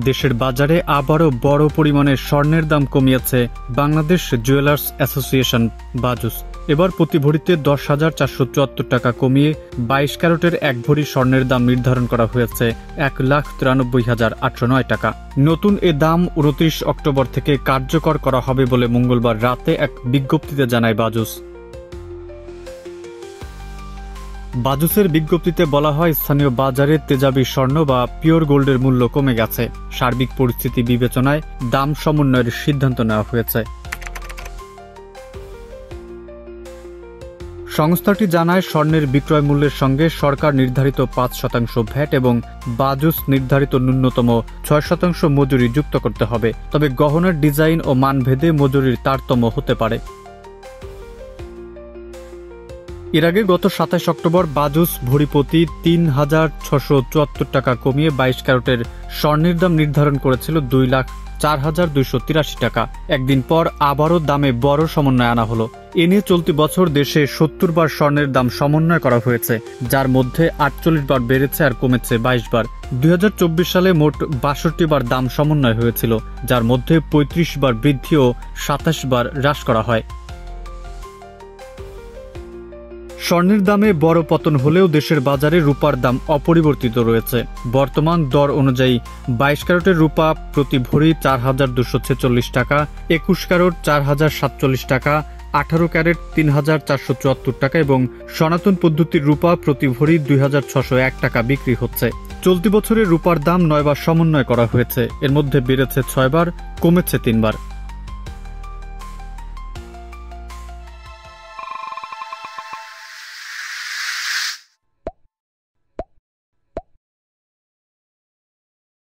দেশের বাজারে আবারও বড় পরিমাণে স্বর্ণের দাম কমিয়েছে বাংলাদেশ জুয়েলার্স অ্যাসোসিয়েশন বাজুস। এবার প্রতি ভরিতে 10,474 টাকা কমিয়ে 22 ক্যারেটের 1 ভরি স্বর্ণের দাম নির্ধারণ করা হয়েছে 1,93,809 টাকা। নতুন এ দাম 29 অক্টোবর থেকে কার্যকর করা হবে বলে মঙ্গলবার রাতে এক বিজ্ঞপ্তিতে জানায় বাজুস। বাজুসের বিজ্ঞপ্তিতে বলা হয়, স্থানীয় বাজারে তেজাবি স্বর্ণ বা পিওর গোল্ডের মূল্য কমে গেছে। সার্বিক পরিস্থিতি বিবেচনায় দাম সমন্বয়ের সিদ্ধান্ত নেওয়া হয়েছে। সংস্থাটি জানায়, স্বর্ণের বিক্রয় মূল্যের সঙ্গে সরকার নির্ধারিত 5% ভ্যাট এবং বাজুস নির্ধারিত ন্যূনতম 6% মজুরি যুক্ত করতে হবে। তবে গহনার ডিজাইন ও মানভেদে মজুরির তারতম্য হতে পারে। এর আগে গত 27 অক্টোবর বাজুস ভরিপ্রতি 3,674 টাকা কমিয়ে 22 ক্যারেটের স্বর্ণের দাম নির্ধারণ করেছিল 2,04,283 টাকা। একদিন পর আবারও দামে বড় সমন্বয় আনা হলো। এ নিয়ে চলতি বছর দেশে 70 বার স্বর্ণের দাম সমন্বয় করা হয়েছে, যার মধ্যে 48 বার বেড়েছে আর কমেছে 22 বার। 2024 সালে মোট 62 বার দাম সমন্বয় হয়েছিল, যার মধ্যে 35 বার বৃদ্ধি ও 27 বার হ্রাস করা হয়। স্বর্ণের দামে বড় পতন হলেও দেশের বাজারে রূপার দাম অপরিবর্তিত রয়েছে। বর্তমান দর অনুযায়ী 22 ক্যারেটের রূপা প্রতি ভরি 4,246 টাকা, 21 ক্যারেট 4,047 টাকা, 18 ক্যারেট 3,474 টাকা এবং সনাতন পদ্ধতির রূপা প্রতি ভরি 2,601 টাকা বিক্রি হচ্ছে। চলতি বছরে রূপার দাম 9 বার সমন্বয় করা হয়েছে। এর মধ্যে বেড়েছে 6 বার, কমেছে 3 বার।